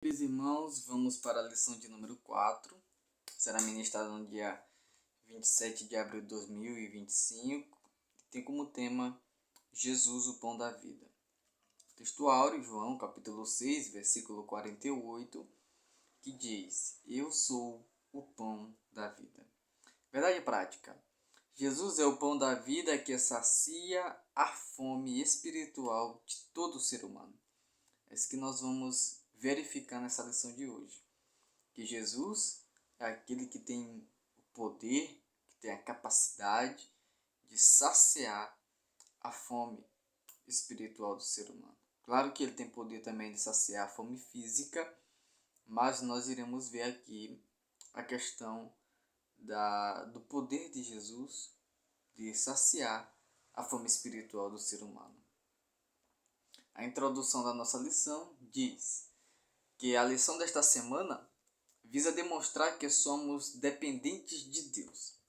Meus irmãos, vamos para a lição de número 4. Será ministrada no dia 27 de abril de 2025. Tem como tema Jesus, o pão da vida. Texto áureo, João, capítulo 6, versículo 48, que diz: Eu sou o pão da vida. Verdade prática. Jesus é o pão da vida que sacia a fome espiritual de todo ser humano. É isso que nós vamos verificar nessa lição de hoje. Que Jesus é aquele que tem o poder, que tem a capacidade de saciar a fome espiritual do ser humano. Claro que ele tem poder também de saciar a fome física, mas nós iremos ver aqui a questão do poder de Jesus de saciar a fome espiritual do ser humano. A introdução da nossa lição diz que a lição desta semana visa demonstrar que somos dependentes de Deus.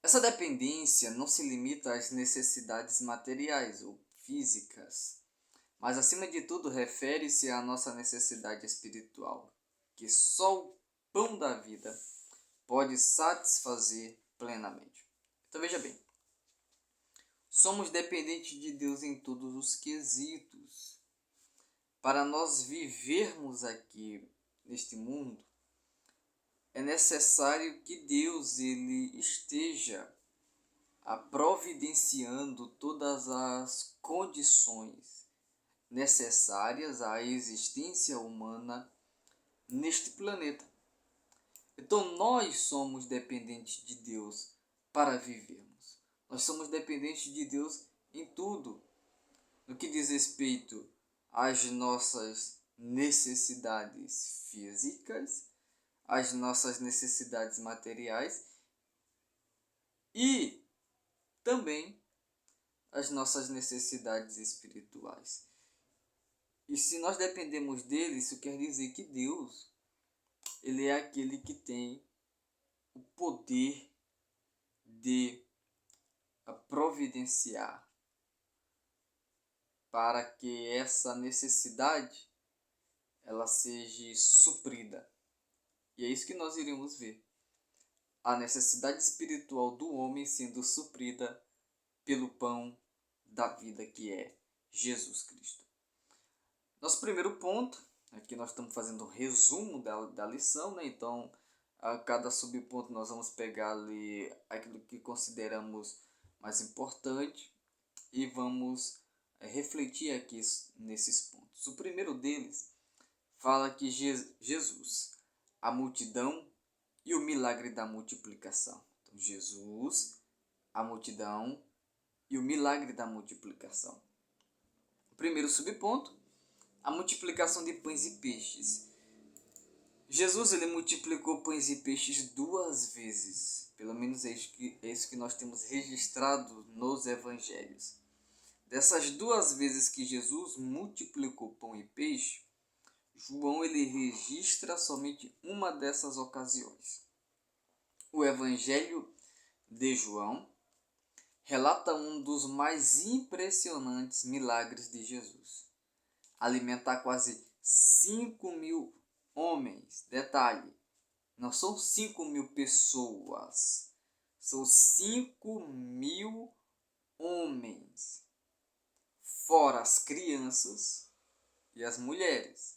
Essa dependência não se limita às necessidades materiais ou físicas, mas acima de tudo refere-se à nossa necessidade espiritual, que só o pão da vida pode satisfazer plenamente. Então veja bem, somos dependentes de Deus em todos os quesitos. Para nós vivermos aqui neste mundo, é necessário que Deus ele esteja providenciando todas as condições necessárias à existência humana neste planeta. Então nós somos dependentes de Deus para vivermos. Nós somos dependentes de Deus em tudo, no que diz respeito às nossas necessidades físicas, às nossas necessidades materiais e também as nossas necessidades espirituais. E se nós dependemos dele, isso quer dizer que Deus, ele é aquele que tem o poder de providenciar para que essa necessidade ela seja suprida. E é isso que nós iremos ver. A necessidade espiritual do homem sendo suprida pelo pão da vida que é Jesus Cristo. Nosso primeiro ponto, aqui nós estamos fazendo um resumo da lição, né? Então, a cada subponto nós vamos pegar ali aquilo que consideramos mais importante e vamos refletir aqui nesses pontos. O primeiro deles fala que Jesus, a multidão e o milagre da multiplicação. Então, Jesus, a multidão e o milagre da multiplicação. O primeiro subponto, a multiplicação de pães e peixes. Jesus ele multiplicou pães e peixes 2 vezes. Pelo menos é isso que nós temos registrado nos evangelhos. Dessas 2 vezes que Jesus multiplicou pão e peixe, João ele registra somente uma dessas ocasiões. O Evangelho de João relata um dos mais impressionantes milagres de Jesus. Alimentar quase 5.000 homens. Detalhe, não são 5.000 pessoas, são 5.000 homens, fora as crianças e as mulheres.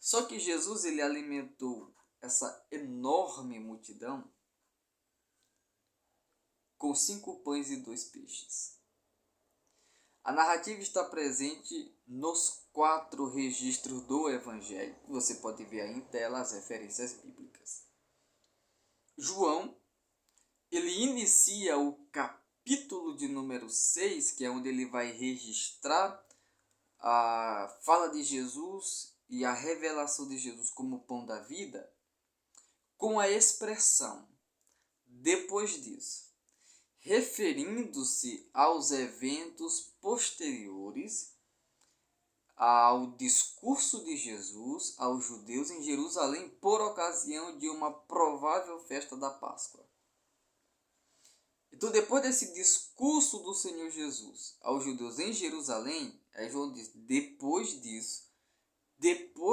Só que Jesus ele alimentou essa enorme multidão com 5 pães e 2 peixes. A narrativa está presente nos 4 registros do Evangelho. Você pode ver aí em tela as referências bíblicas. João, ele inicia o capítulo de número 6, que é onde ele vai registrar a fala de Jesus e a revelação de Jesus como pão da vida, com a expressão depois disso, referindo-se aos eventos posteriores ao discurso de Jesus aos judeus em Jerusalém por ocasião de uma provável festa da Páscoa. Então, depois desse discurso do Senhor Jesus aos judeus em Jerusalém, João diz, depois disso,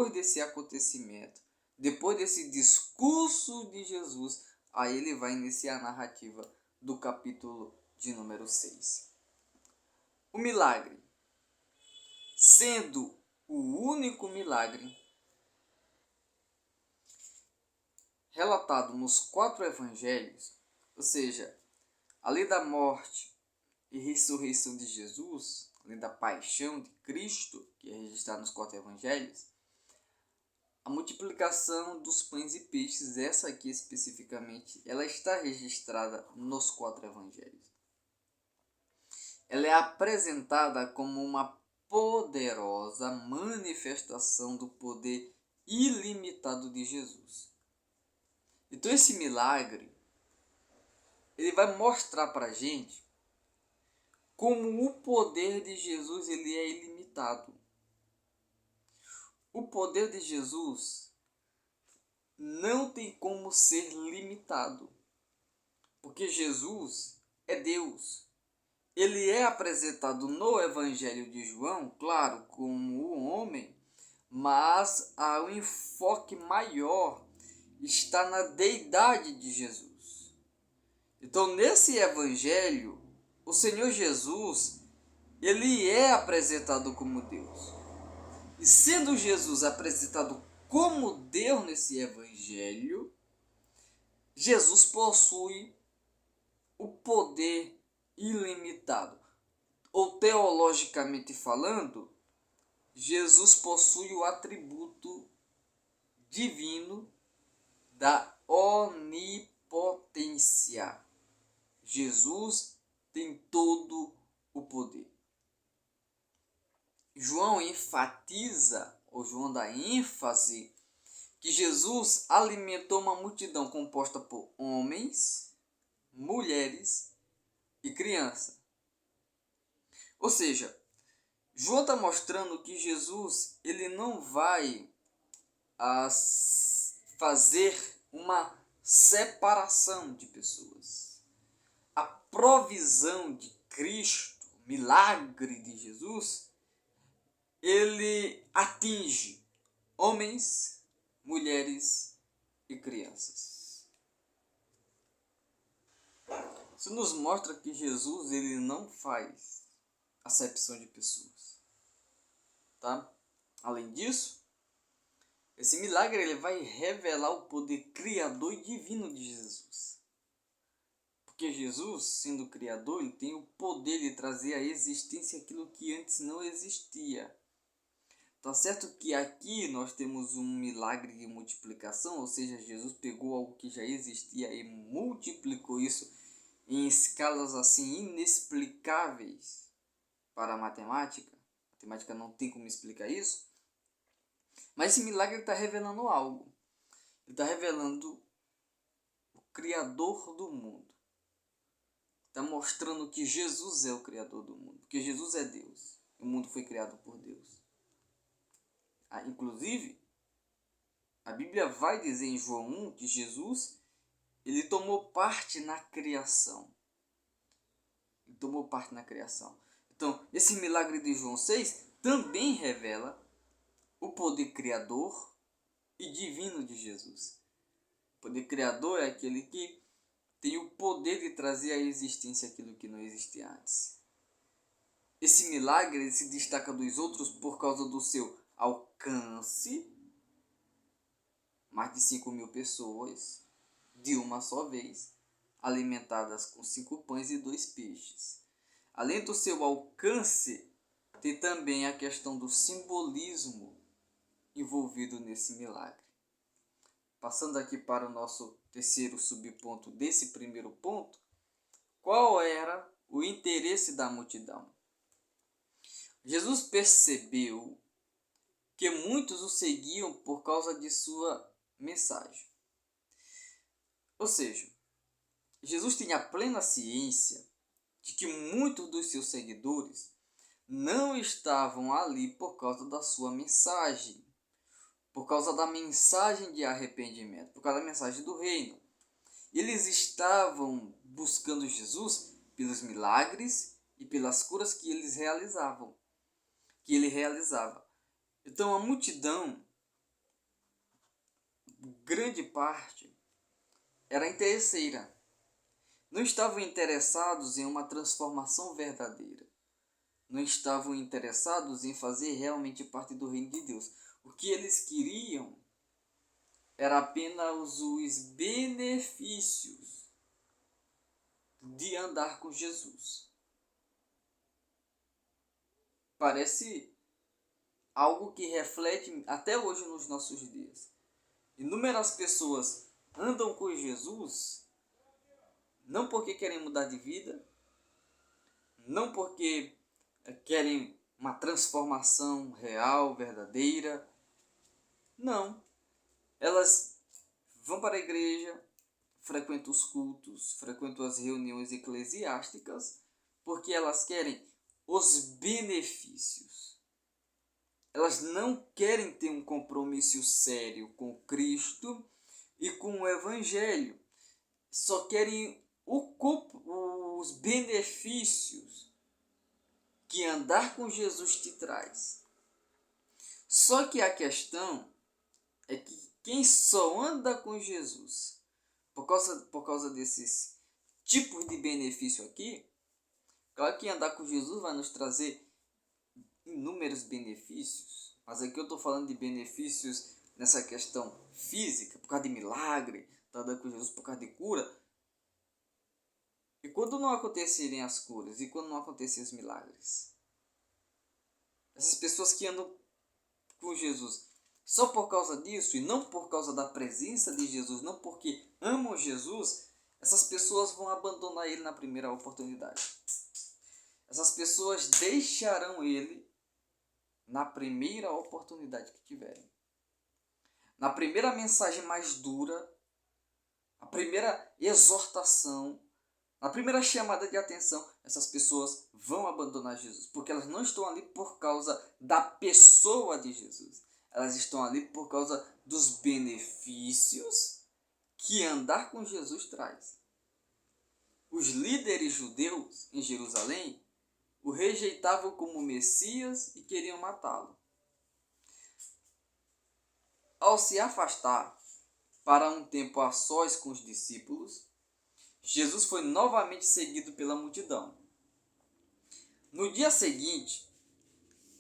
depois desse acontecimento, depois desse discurso de Jesus, aí ele vai iniciar a narrativa do capítulo de número 6. O milagre, sendo o único milagre relatado nos 4 evangelhos, ou seja, além da morte e ressurreição de Jesus, além da paixão de Cristo, que é registrada nos 4 evangelhos, a multiplicação dos pães e peixes, essa aqui especificamente, ela está registrada nos 4 evangelhos. Ela é apresentada como uma poderosa manifestação do poder ilimitado de Jesus. Então esse milagre, ele vai mostrar para a gente como o poder de Jesus ele é ilimitado. O poder de Jesus não tem como ser limitado, porque Jesus é Deus. Ele é apresentado no Evangelho de João, claro, como um homem, mas o enfoque maior está na deidade de Jesus. Então, nesse Evangelho, o Senhor Jesus, ele é apresentado como Deus. E sendo Jesus apresentado como Deus nesse Evangelho, Jesus possui o poder ilimitado. Ou teologicamente falando, Jesus possui o atributo divino da onipotência. Jesus tem todo o poder. João enfatiza, ou João dá ênfase, que Jesus alimentou uma multidão composta por homens, mulheres e crianças. Ou seja, João está mostrando que Jesus ele não vai fazer uma separação de pessoas. A provisão de Cristo, o milagre de Jesus, ele atinge homens, mulheres e crianças. Isso nos mostra que Jesus ele não faz acepção de pessoas, tá? Além disso, esse milagre ele vai revelar o poder criador e divino de Jesus. Porque Jesus, sendo criador, ele tem o poder de trazer à existência aquilo que antes não existia. Tá certo que aqui nós temos um milagre de multiplicação, ou seja, Jesus pegou algo que já existia e multiplicou isso em escalas assim inexplicáveis para a matemática. A matemática não tem como explicar isso. Mas esse milagre está revelando algo. Ele está revelando o Criador do mundo. Está mostrando que Jesus é o Criador do mundo. Porque Jesus é Deus. O mundo foi criado por Deus. Inclusive, a Bíblia vai dizer em João 1 que Jesus ele tomou parte na criação. Ele tomou parte na criação. Então, esse milagre de João 6 também revela o poder criador e divino de Jesus. O poder criador é aquele que tem o poder de trazer à existência aquilo que não existia antes. Esse milagre ele se destaca dos outros por causa do seu alcance. Mais de 5.000 pessoas, de uma só vez, alimentadas com 5 pães e 2 peixes. Além do seu alcance, tem também a questão do simbolismo envolvido nesse milagre. Passando aqui para o nosso terceiro subponto desse primeiro ponto, qual era o interesse da multidão? Jesus percebeu que muitos o seguiam por causa de sua mensagem. Ou seja, Jesus tinha plena ciência de que muitos dos seus seguidores não estavam ali por causa da sua mensagem, por causa da mensagem de arrependimento, por causa da mensagem do reino. Eles estavam buscando Jesus pelos milagres e pelas curas que ele realizava. Então a multidão grande parte, era interesseira. Não estavam interessados em uma transformação verdadeira. Não estavam interessados em fazer realmente parte do reino de Deus. O que eles queriam era apenas os benefícios de andar com Jesus. Parece algo que reflete até hoje nos nossos dias. Inúmeras pessoas andam com Jesus não porque querem mudar de vida, não porque querem uma transformação real, verdadeira. Não. Elas vão para a igreja, frequentam os cultos, frequentam as reuniões eclesiásticas, porque elas querem os benefícios. Elas não querem ter um compromisso sério com Cristo e com o Evangelho. Só querem os benefícios que andar com Jesus te traz. Só que a questão é que quem só anda com Jesus por causa desses tipos de benefício aqui, claro que andar com Jesus vai nos trazer inúmeros benefícios, mas aqui eu estou falando de benefícios nessa questão física, por causa de milagre, tá andando com Jesus por causa de cura. E quando não acontecerem as curas, e quando não acontecerem os milagres? Essas pessoas que andam com Jesus só por causa disso, e não por causa da presença de Jesus, não porque amam Jesus, essas pessoas vão abandonar ele na primeira oportunidade. Essas pessoas deixarão ele na primeira oportunidade que tiverem. Na primeira mensagem mais dura, a primeira exortação, na primeira chamada de atenção, essas pessoas vão abandonar Jesus, porque elas não estão ali por causa da pessoa de Jesus. Elas estão ali por causa dos benefícios que andar com Jesus traz. Os líderes judeus em Jerusalém o rejeitavam como Messias e queriam matá-lo. Ao se afastar para um tempo a sós com os discípulos, Jesus foi novamente seguido pela multidão. No dia seguinte,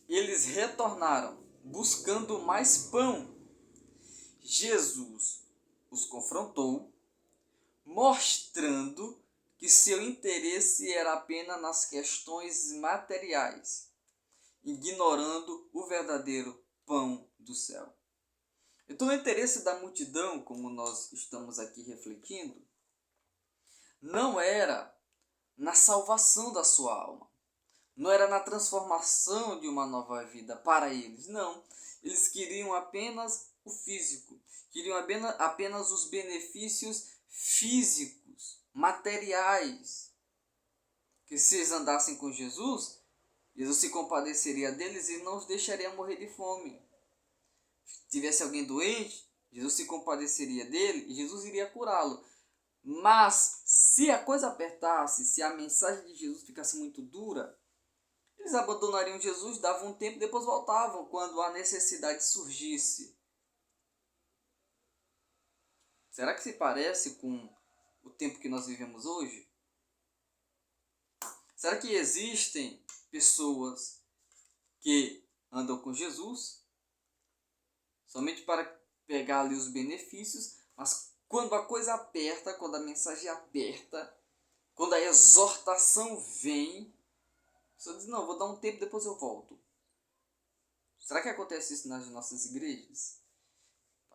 eles retornaram, buscando mais pão. Jesus os confrontou, mostrando que seu interesse era apenas nas questões materiais, ignorando o verdadeiro pão do céu. Então, o interesse da multidão, como nós estamos aqui refletindo, não era na salvação da sua alma, não era na transformação de uma nova vida para eles, não. Eles queriam apenas o físico, queriam apenas os benefícios físicos, materiais. Que se eles andassem com Jesus, Jesus se compadeceria deles e não os deixaria morrer de fome. Se tivesse alguém doente, Jesus se compadeceria dele e Jesus iria curá-lo. Mas se a coisa apertasse, se a mensagem de Jesus ficasse muito dura, eles abandonariam Jesus, davam um tempo e depois voltavam quando a necessidade surgisse. Será que se parece com o tempo que nós vivemos hoje? Será que existem pessoas que andam com Jesus somente para pegar ali os benefícios, mas quando a coisa aperta, quando a mensagem aperta, quando a exortação vem, só diz, não, vou dar um tempo, depois eu volto. Será que acontece isso nas nossas igrejas?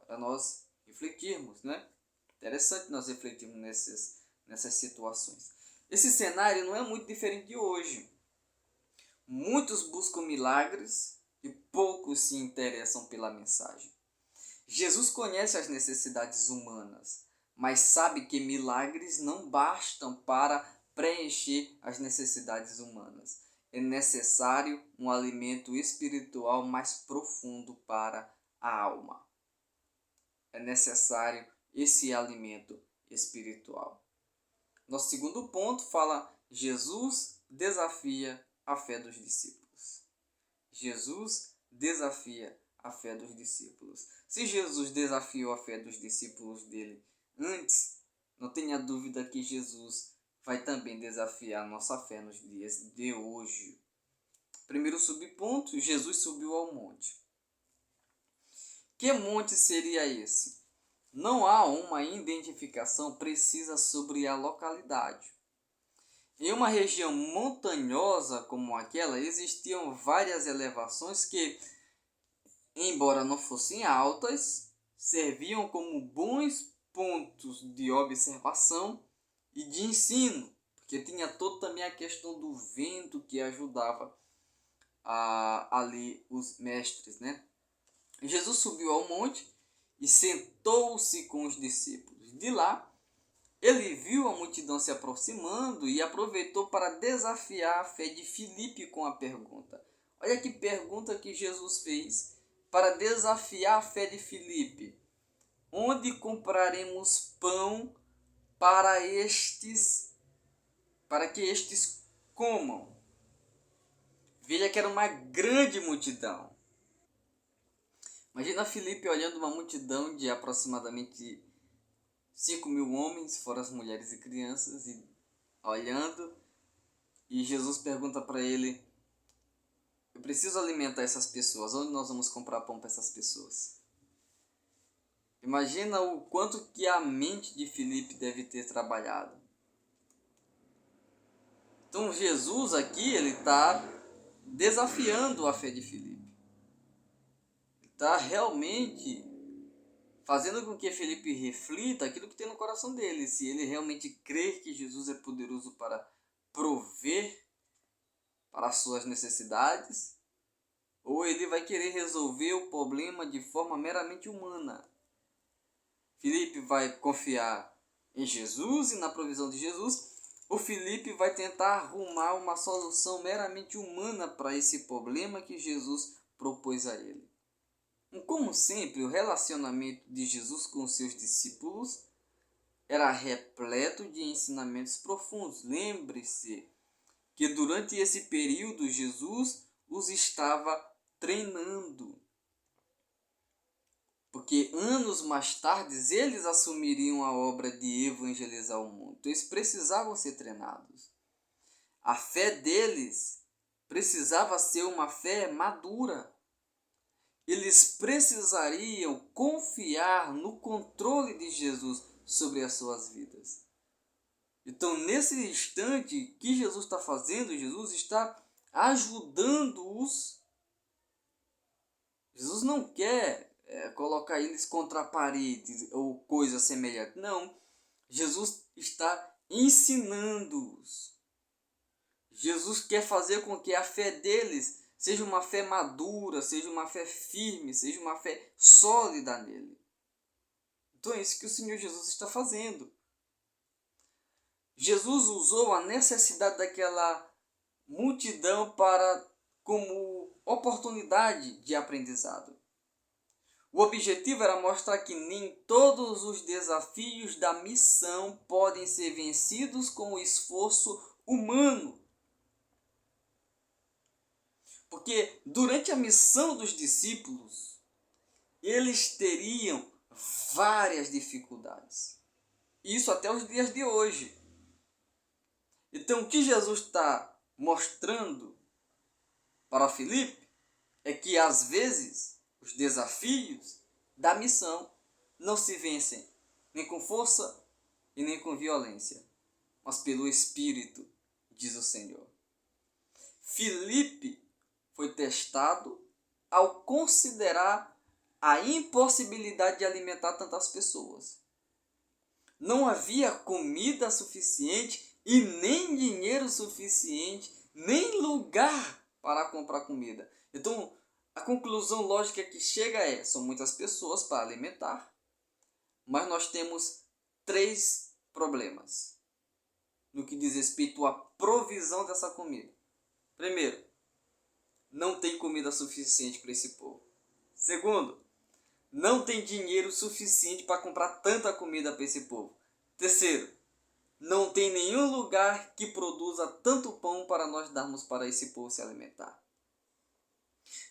Para nós refletirmos, né? Interessante nós refletirmos nessas situações. Esse cenário não é muito diferente de hoje. Muitos buscam milagres e poucos se interessam pela mensagem. Jesus conhece as necessidades humanas, mas sabe que milagres não bastam para preencher as necessidades humanas. É necessário um alimento espiritual mais profundo para a alma. É necessário esse alimento espiritual. Nosso segundo ponto fala: Jesus desafia a fé dos discípulos. Jesus desafia a fé dos discípulos. Se Jesus desafiou a fé dos discípulos dele antes, não tenha dúvida que Jesus vai também desafiar a nossa fé nos dias de hoje. Primeiro subponto, Jesus subiu ao monte. Que monte seria esse? Não há uma identificação precisa sobre a localidade. Em uma região montanhosa como aquela, existiam várias elevações que, embora não fossem altas, serviam como bons pontos de observação e de ensino, porque tinha toda também a questão do vento que ajudava ali os mestres, né? Jesus subiu ao monte e sentou-se com os discípulos. De lá, ele viu a multidão se aproximando e aproveitou para desafiar a fé de Filipe com a pergunta. Olha que pergunta que Jesus fez para desafiar a fé de Filipe. Onde compraremos pão para que estes comam? Veja que era uma grande multidão. Imagina Filipe olhando uma multidão de aproximadamente 5.000 homens, fora as mulheres e crianças, e olhando, e Jesus pergunta para ele: eu preciso alimentar essas pessoas, onde nós vamos comprar pão para essas pessoas? Imagina o quanto que a mente de Filipe deve ter trabalhado. Então Jesus aqui, ele está desafiando a fé de Filipe. Está realmente fazendo com que Filipe reflita aquilo que tem no coração dele. Se ele realmente crer que Jesus é poderoso para prover para as suas necessidades, ou ele vai querer resolver o problema de forma meramente humana. Filipe vai confiar em Jesus e na provisão de Jesus. O Filipe vai tentar arrumar uma solução meramente humana para esse problema que Jesus propôs a ele. Como sempre, o relacionamento de Jesus com seus discípulos era repleto de ensinamentos profundos. Lembre-se que durante esse período Jesus os estava treinando. Porque anos mais tarde eles assumiriam a obra de evangelizar o mundo. Então eles precisavam ser treinados. A fé deles precisava ser uma fé madura. Eles precisariam confiar no controle de Jesus sobre as suas vidas. Então, nesse instante, o que Jesus está fazendo? Jesus está ajudando-os. Jesus não quer colocar eles contra a parede ou coisa semelhante. Não. Jesus está ensinando-os. Jesus quer fazer com que a fé deles seja uma fé madura, seja uma fé firme, seja uma fé sólida nele. Então é isso que o Senhor Jesus está fazendo. Jesus usou a necessidade daquela multidão como oportunidade de aprendizado. O objetivo era mostrar que nem todos os desafios da missão podem ser vencidos com o esforço humano. Porque durante a missão dos discípulos, eles teriam várias dificuldades. Isso até os dias de hoje. Então, o que Jesus está mostrando para Filipe é que, às vezes, os desafios da missão não se vencem nem com força e nem com violência, mas pelo Espírito, diz o Senhor. Filipe foi testado ao considerar a impossibilidade de alimentar tantas pessoas. Não havia comida suficiente e nem dinheiro suficiente, nem lugar para comprar comida. Então, a conclusão lógica que chega são muitas pessoas para alimentar, mas nós temos 3 problemas no que diz respeito à provisão dessa comida. Primeiro, não tem comida suficiente para esse povo. Segundo, não tem dinheiro suficiente para comprar tanta comida para esse povo. Terceiro, não tem nenhum lugar que produza tanto pão para nós darmos para esse povo se alimentar.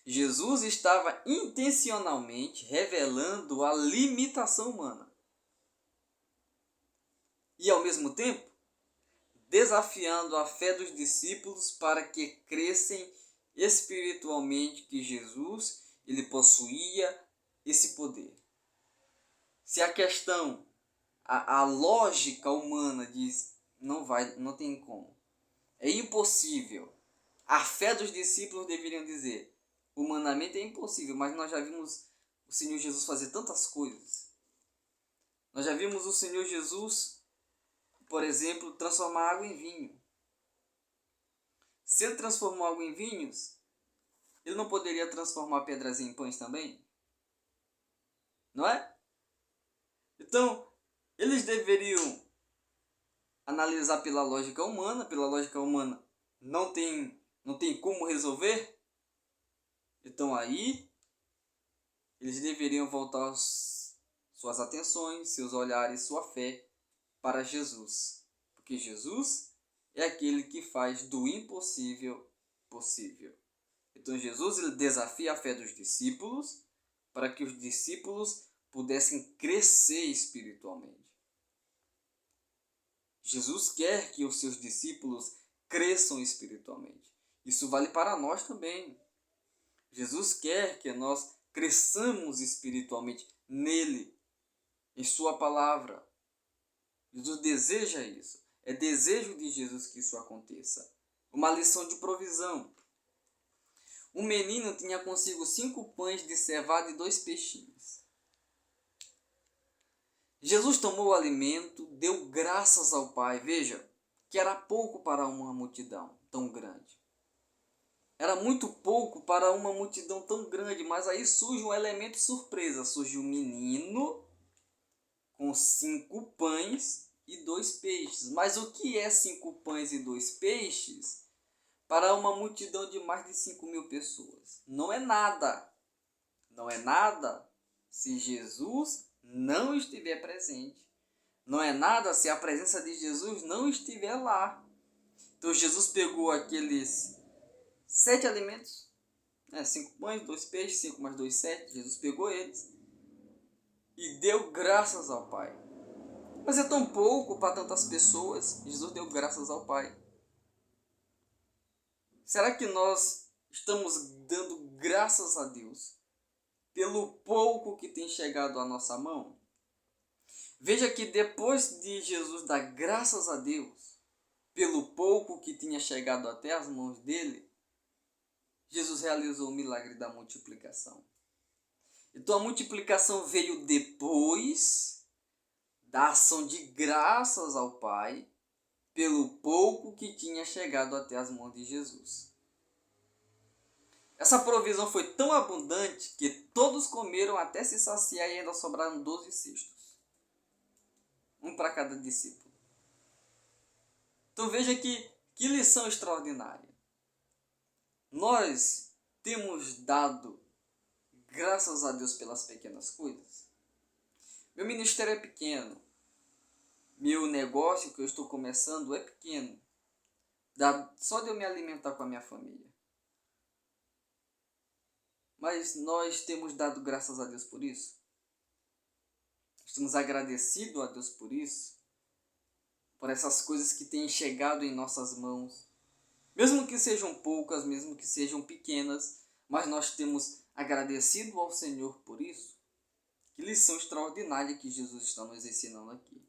Jesus estava intencionalmente revelando a limitação humana. E, ao mesmo tempo, desafiando a fé dos discípulos para que crescem espiritualmente que Jesus ele possuía esse poder. Se a questão, a lógica humana diz não tem como, é impossível, a fé dos discípulos deveriam dizer, humanamente é impossível, mas nós já vimos o Senhor Jesus fazer tantas coisas. Nós já vimos o Senhor Jesus, por exemplo, transformar água em vinho. Se ele transformou água em vinhos, ele não poderia transformar pedras em pães também? Não é? Então, eles deveriam analisar pela lógica humana não tem como resolver. Então aí, eles deveriam voltar suas atenções, seus olhares, sua fé para Jesus. Porque Jesus é aquele que faz do impossível possível. Então Jesus ele desafia a fé dos discípulos para que os discípulos pudessem crescer espiritualmente. Jesus quer que os seus discípulos cresçam espiritualmente. Isso vale para nós também. Jesus quer que nós cresçamos espiritualmente nele, em sua palavra. Jesus deseja isso. É desejo de Jesus que isso aconteça. Uma lição de provisão. Um menino tinha consigo 5 pães de cevada e 2 peixinhos. Jesus tomou o alimento, deu graças ao Pai. Veja, que era pouco para uma multidão tão grande. Era muito pouco para uma multidão tão grande, mas aí surge um elemento surpresa. Surge um menino com 5 pães e 2 peixes. Mas o que é 5 pães e 2 peixes para uma multidão de mais de 5.000 pessoas? Não é nada. Não é nada se Jesus não estiver presente. Não é nada se a presença de Jesus não estiver lá. Então Jesus pegou aqueles 7 alimentos, 5 pães, 2 peixes, 5 mais 2, 7. Jesus pegou eles e deu graças ao Pai. Mas é tão pouco para tantas pessoas. Jesus deu graças ao Pai. Será que nós estamos dando graças a Deus pelo pouco que tem chegado à nossa mão? Veja que depois de Jesus dar graças a Deus pelo pouco que tinha chegado até as mãos dele, Jesus realizou o milagre da multiplicação. Então a multiplicação veio depois da ação de graças ao Pai pelo pouco que tinha chegado até as mãos de Jesus. Essa provisão foi tão abundante que todos comeram até se saciar e ainda sobraram 12 cestos. Um para cada discípulo. Então veja que lição extraordinária. Nós temos dado graças a Deus pelas pequenas coisas. Meu ministério é pequeno. Meu negócio que eu estou começando é pequeno. Dá só de eu me alimentar com a minha família. Mas nós temos dado graças a Deus por isso. Estamos agradecidos a Deus por isso. Por essas coisas que têm chegado em nossas mãos. Mesmo que sejam poucas, mesmo que sejam pequenas. Mas nós temos agradecido ao Senhor por isso. Que lição extraordinária que Jesus está nos ensinando aqui.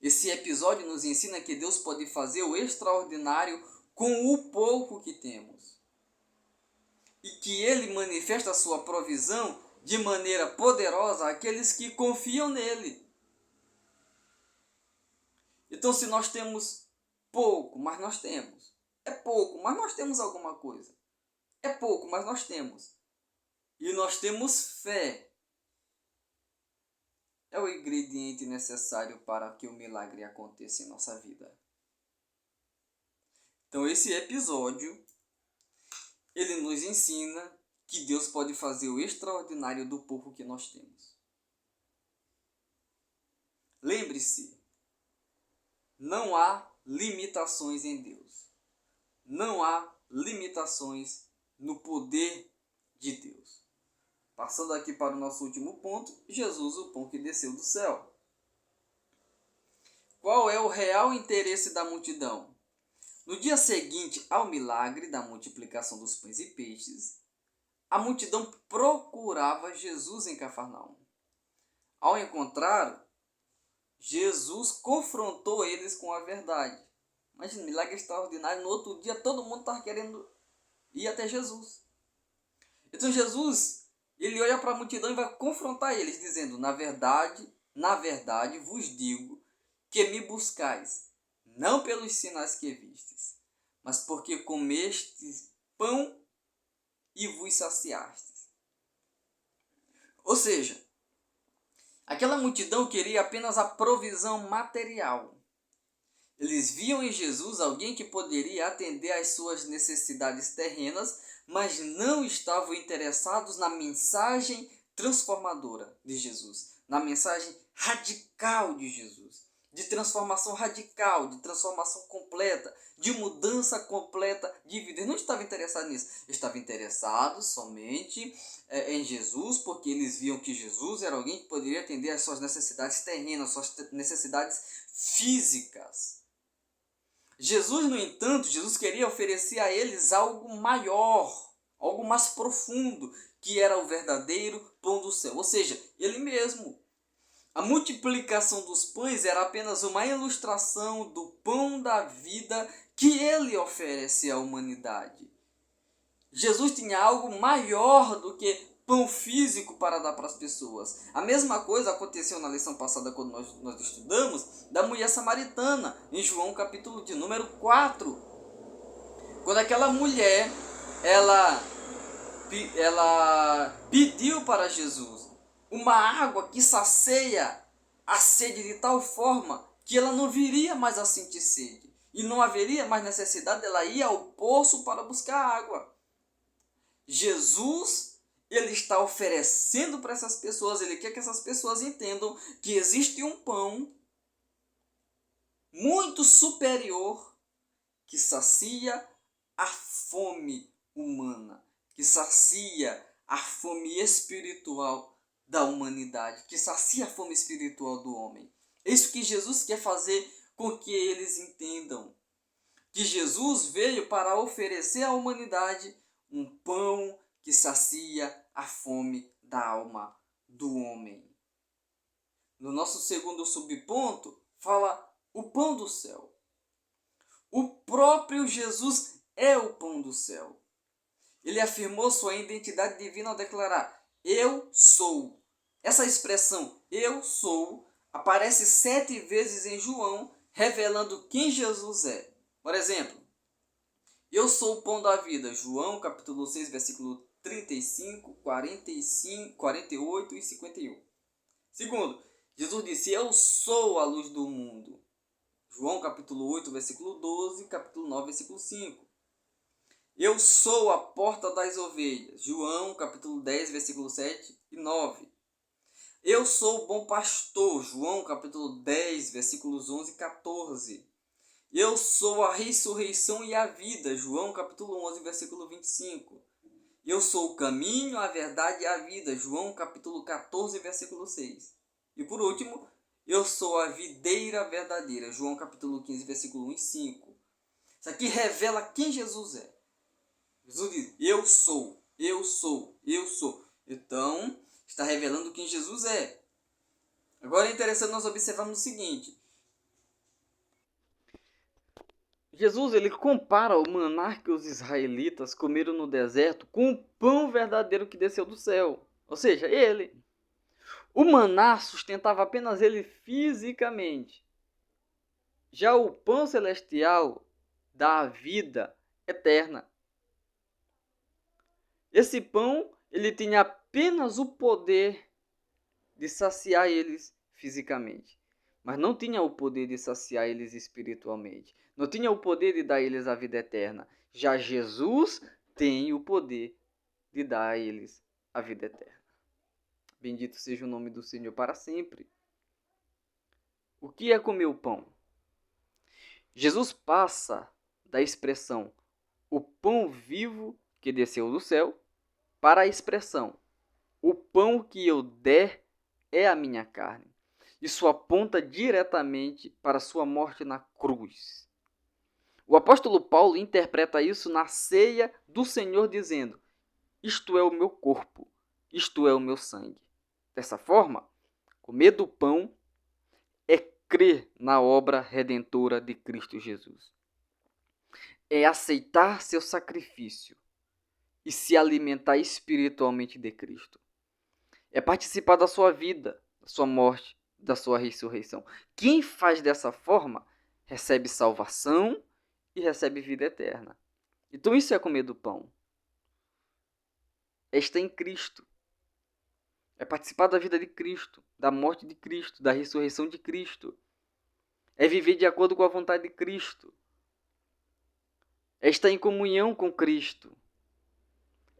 Esse episódio nos ensina que Deus pode fazer o extraordinário com o pouco que temos. E que Ele manifesta a sua provisão de maneira poderosa àqueles que confiam nele. Então, se nós temos pouco, mas nós temos. É pouco, mas nós temos alguma coisa. É pouco, mas nós temos. E nós temos fé. É o ingrediente necessário para que o milagre aconteça em nossa vida. Então, esse episódio, ele nos ensina que Deus pode fazer o extraordinário do pouco que nós temos. Lembre-se, não há limitações em Deus. Não há limitações no poder de Deus. Passando aqui para o nosso último ponto, Jesus, o pão que desceu do céu. Qual é o real interesse da multidão? No dia seguinte ao milagre da multiplicação dos pães e peixes, a multidão procurava Jesus em Cafarnaum. Ao encontrá-lo, Jesus confrontou eles com a verdade. Imagina, milagre extraordinário. No outro dia, todo mundo estava querendo ir até Jesus. Então Jesus, ele olha para a multidão e vai confrontar eles, dizendo: na verdade, vos digo que me buscais, não pelos sinais que vistes, mas porque comestes pão e vos saciastes. Ou seja, aquela multidão queria apenas a provisão material. Eles viam em Jesus alguém que poderia atender às suas necessidades terrenas, mas não estavam interessados na mensagem transformadora de Jesus, na mensagem radical de Jesus, de transformação radical, de transformação completa, de mudança completa de vida. Eles não estavam interessados nisso. Eles estavam interessados somente em Jesus, porque eles viam que Jesus era alguém que poderia atender às suas necessidades terrenas, às suas necessidades físicas. Jesus, no entanto, Jesus queria oferecer a eles algo maior, algo mais profundo, que era o verdadeiro pão do céu, ou seja, ele mesmo. A multiplicação dos pães era apenas uma ilustração do pão da vida que ele oferece à humanidade. Jesus tinha algo maior do que pão físico para dar para as pessoas. A mesma coisa aconteceu na lição passada quando nós estudamos da mulher samaritana, em João capítulo de número 4. Quando aquela mulher, ela pediu para Jesus uma água que sacia a sede de tal forma que ela não viria mais a sentir sede. E não haveria mais necessidade dela ir ao poço para buscar água. Jesus, ele está oferecendo para essas pessoas, ele quer que essas pessoas entendam que existe um pão muito superior que sacia a fome humana, que sacia a fome espiritual da humanidade, que sacia a fome espiritual do homem. É isso que Jesus quer fazer com que eles entendam. Que Jesus veio para oferecer à humanidade um pão que sacia a fome da alma do homem. No nosso segundo subponto, fala o pão do céu. O próprio Jesus é o pão do céu. Ele afirmou sua identidade divina ao declarar: eu sou. Essa expressão, eu sou, aparece 7 vezes em João, revelando quem Jesus é. Por exemplo, eu sou o pão da vida. João capítulo 6, versículo 35, 45, 48 e 51. Segundo, Jesus disse: eu sou a luz do mundo. João capítulo 8, versículo 12, capítulo 9, versículo 5. Eu sou a porta das ovelhas. João capítulo 10, versículo 7 e 9. Eu sou o bom pastor. João capítulo 10, versículos 11 e 14. Eu sou a ressurreição e a vida. João capítulo 11, versículo 25. Eu sou o caminho, a verdade e a vida. João capítulo 14, versículo 6. E por último, eu sou a videira verdadeira. João capítulo 15, versículo 1 e 5. Isso aqui revela quem Jesus é. Jesus diz: eu sou, eu sou, eu sou. Então, está revelando quem Jesus é. Agora é interessante nós observarmos o seguinte. Jesus, ele compara o maná que os israelitas comeram no deserto com o pão verdadeiro que desceu do céu. Ou seja, ele. O maná sustentava apenas ele fisicamente. Já o pão celestial dá a vida eterna. Esse pão, ele tinha apenas o poder de saciar eles fisicamente, mas não tinha o poder de saciar eles espiritualmente. Não tinha o poder de dar a eles a vida eterna. Já Jesus tem o poder de dar a eles a vida eterna. Bendito seja o nome do Senhor para sempre. O que é comer o pão? Jesus passa da expressão o pão vivo que desceu do céu, para a expressão: o pão que eu der é a minha carne. Isso aponta diretamente para sua morte na cruz. O apóstolo Paulo interpreta isso na ceia do Senhor, dizendo: isto é o meu corpo, isto é o meu sangue. Dessa forma, comer do pão é crer na obra redentora de Cristo Jesus. É aceitar seu sacrifício e se alimentar espiritualmente de Cristo. É participar da sua vida, da sua morte, da sua ressurreição. Quem faz dessa forma recebe salvação e recebe vida eterna. Então isso é comer do pão. É estar em Cristo. É participar da vida de Cristo, da morte de Cristo, da ressurreição de Cristo. É viver de acordo com a vontade de Cristo. É estar em comunhão com Cristo.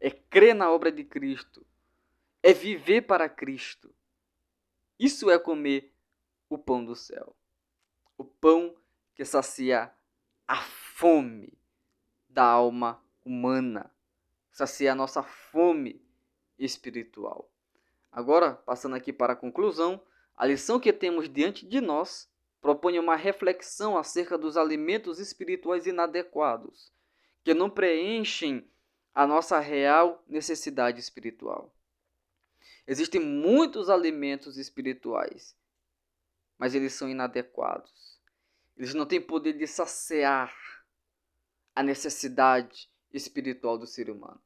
É crer na obra de Cristo. É viver para Cristo. Isso é comer o pão do céu. O pão que sacia a fome da alma humana. Sacia a nossa fome espiritual. Agora, passando aqui para a conclusão, a lição que temos diante de nós propõe uma reflexão acerca dos alimentos espirituais inadequados, que não preenchem a nossa real necessidade espiritual. Existem muitos alimentos espirituais, mas eles são inadequados. Eles não têm poder de saciar a necessidade espiritual do ser humano.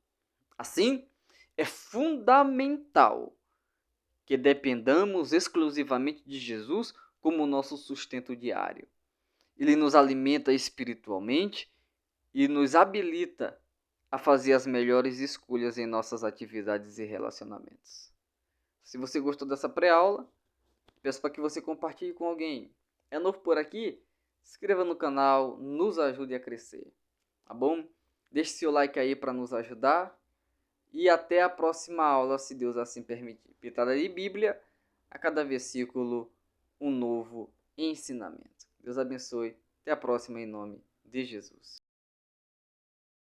Assim, é fundamental que dependamos exclusivamente de Jesus como nosso sustento diário. Ele nos alimenta espiritualmente e nos habilita a fazer as melhores escolhas em nossas atividades e relacionamentos. Se você gostou dessa pré-aula, peço para que você compartilhe com alguém. É novo por aqui? Se inscreva no canal, nos ajude a crescer. Tá bom? Deixe seu like aí para nos ajudar. E até a próxima aula, se Deus assim permitir. Pitada de Bíblia, a cada versículo, um novo ensinamento. Deus abençoe. Até a próxima, em nome de Jesus.